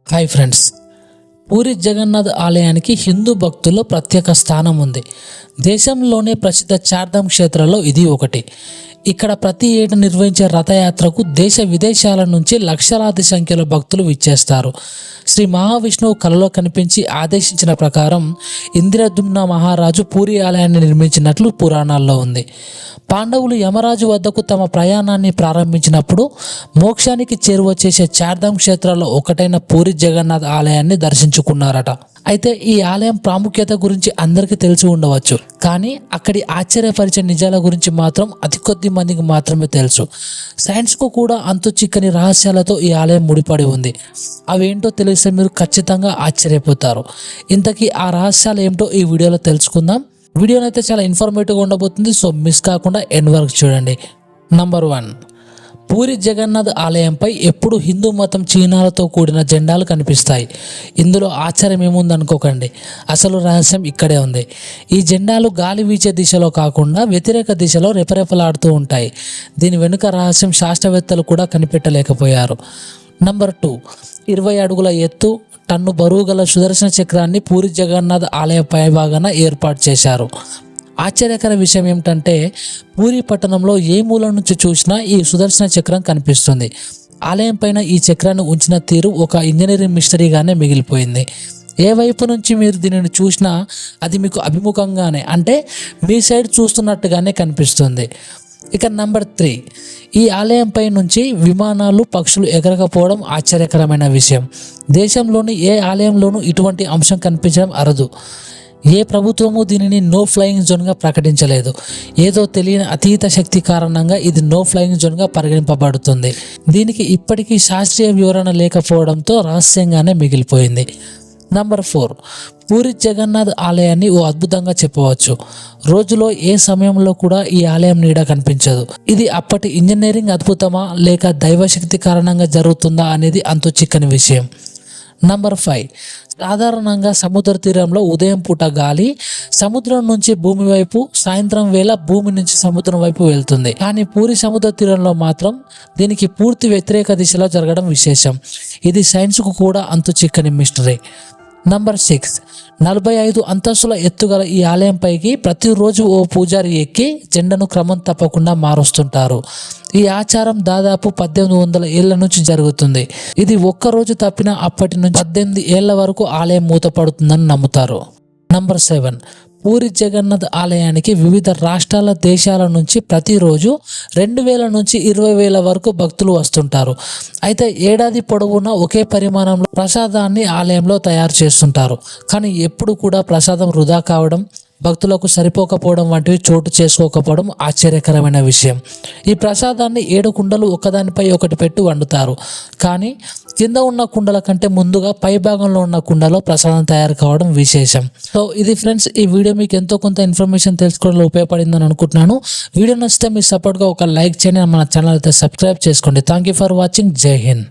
Hi friends, puri Jagannadh ఆలయానికి హిందూ భక్తుల్లో ప్రత్యేక స్థానం ఉంది. దేశంలోనే ప్రసిద్ధ చార్ధామ్ క్షేత్రాల్లో ఇది ఒకటి. ఇక్కడ ప్రతి ఏటా నిర్వహించే రథయాత్రకు దేశ విదేశాల నుంచి లక్షలాది సంఖ్యలో భక్తులు విచ్చేస్తారు. శ్రీ మహావిష్ణువు కలలో కనిపించి ఆదేశించిన ప్రకారం ఇంద్రద్యుమ్న మహారాజు పూరి ఆలయాన్ని నిర్మించినట్లు పురాణాల్లో ఉంది. పాండవులు యమరాజు వద్దకు తమ ప్రయాణాన్ని ప్రారంభించినప్పుడు మోక్షానికి చేరువ చేసే చార్ధామ్ క్షేత్రాల్లో ఒకటైన పూరి జగన్నాథ్ ఆలయాన్ని దర్శించుకున్నారట. అయితే ఈ ఆలయం ప్రాముఖ్యత గురించి అందరికీ తెలిసి ఉండవచ్చు, కానీ అక్కడి ఆశ్చర్యపరిచే నిజాల గురించి మాత్రం అతి కొద్ది మందికి మాత్రమే తెలుసు. సైన్స్కు కూడా అంతు చిక్కని రహస్యాలతో ఈ ఆలయం ముడిపడి ఉంది. అవేంటో తెలిస్తే మీరు ఖచ్చితంగా ఆశ్చర్యపోతారు. ఇంతకీ ఆ రహస్యాలు ఏమిటో ఈ వీడియోలో తెలుసుకుందాం. వీడియోనైతే చాలా ఇన్ఫర్మేటివ్గా ఉండబోతుంది, సో మిస్ కాకుండా ఎండ్ వరకు చూడండి. నంబర్ 1, పూరి జగన్నాథ్ ఆలయంపై ఎప్పుడు హిందూ మతం చిహ్నాలతో కూడిన జెండాలు కనిపిస్తాయి. ఇందులో ఆశ్చర్యం ఏముందనుకోకండి, అసలు రహస్యం ఇక్కడే ఉంది. ఈ జెండాలు గాలి వీచే దిశలో కాకుండా వ్యతిరేక దిశలో రెపరెపలాడుతూ ఉంటాయి. దీని వెనుక రహస్యం శాస్త్రవేత్తలు కూడా కనిపెట్టలేకపోయారు. నంబర్ 2, 20 అడుగుల ఎత్తు, టన్ను బరువు గల సుదర్శన చక్రాన్ని పూరి జగన్నాథ్ ఆలయ పైభాగాన ఏర్పాటు చేశారు. ఆశ్చర్యకర విషయం ఏమిటంటే పూరి పట్టణంలో ఏ మూల నుంచి చూసినా ఈ సుదర్శన చక్రం కనిపిస్తుంది. ఆలయం పైన ఈ చక్రాన్ని ఉంచిన తీరు ఒక ఇంజనీరింగ్ మిస్టరీగానే మిగిలిపోయింది. ఏ వైపు నుంచి మీరు దీనిని చూసినా అది మీకు అభిముఖంగానే, అంటే మీ సైడ్ చూస్తున్నట్టుగానే కనిపిస్తుంది. ఇక నంబర్ 3, ఈ ఆలయంపై నుంచి విమానాలు, పక్షులు ఎగరకపోవడం ఆశ్చర్యకరమైన విషయం. దేశంలోని ఏ ఆలయంలోనూ ఇటువంటి అంశం కనిపించడం అరుదు. ఏ ప్రభుత్వము దీనిని నో ఫ్లయింగ్ జోన్గా ప్రకటించలేదు. ఏదో తెలియని అతీత శక్తి కారణంగా ఇది నో ఫ్లయింగ్ జోన్గా పరిగణింపబడుతుంది. దీనికి ఇప్పటికీ శాస్త్రీయ వివరణ లేకపోవడంతో రహస్యంగానే మిగిలిపోయింది. నంబర్ 4, పూరి జగన్నాథ్ ఆలయాన్ని ఓ అద్భుతంగా చెప్పవచ్చు. రోజులో ఏ సమయంలో కూడా ఈ ఆలయం నీడ కనిపించదు. ఇది అప్పటి ఇంజనీరింగ్ అద్భుతమా లేక దైవశక్తి కారణంగా జరుగుతుందా అనేది అంతు చిక్కని విషయం. నంబర్ 5, సాధారణంగా సముద్ర తీరంలో ఉదయం పూట గాలి సముద్రం నుంచి భూమి వైపు, సాయంత్రం వేళ భూమి నుంచి సముద్రం వైపు వెళ్తుంది. కానీ పూరి సముద్ర తీరంలో మాత్రం దీనికి పూర్తి వ్యతిరేక దిశలో జరగడం విశేషం. ఇది సైన్స్కు కూడా అంతు చిక్కని మిస్టరీ. నంబర్ 6, 45 అంతస్తుల ఎత్తుగల ఈ ఆలయంపైకి ప్రతిరోజు ఓ పూజారి ఎక్కి జెండాను క్రమం తప్పకుండా మారుస్తుంటారు. ఈ ఆచారం దాదాపు 1800 ఏళ్ల నుంచి జరుగుతుంది. ఇది ఒక్కరోజు తప్పిన అప్పటి నుంచి 18 ఏళ్ల వరకు ఆలయం మూతపడుతుందని నమ్ముతారు. నంబర్ 7, పూరి జగన్నాథ్ ఆలయానికి వివిధ రాష్ట్రాల, దేశాల నుంచి ప్రతిరోజు 2000 నుంచి 20,000 వరకు భక్తులు వస్తుంటారు. అయితే ఏడాది పొడవునా ఒకే పరిమాణంలో ప్రసాదాన్ని ఆలయంలో తయారు చేస్తుంటారు. కానీ ఎప్పుడు కూడా ప్రసాదం వృధా కావడం, భక్తులకు సరిపోకపోవడం వంటివి చోటు చేసుకోకపోవడం ఆశ్చర్యకరమైన విషయం. ఈ ప్రసాదాన్ని 7 కుండలు ఒకదానిపై ఒకటి పెట్టి వండుతారు. కానీ కింద ఉన్న కుండల కంటే ముందుగా పై భాగంలో ఉన్న కుండలో ప్రసాదం తయారు కావడం విశేషం. సో ఇది ఫ్రెండ్స్, ఈ వీడియో మీకు ఎంతో కొంత ఇన్ఫర్మేషన్ తెలుసుకోవడంలో ఉపయోగపడిందని అనుకుంటున్నాను. వీడియో నచ్చితే మీ సపోర్ట్గా ఒక లైక్ చేయండి, మన ఛానల్ అయితే సబ్స్క్రైబ్ చేసుకోండి. Thank you for watching. జై హింద్.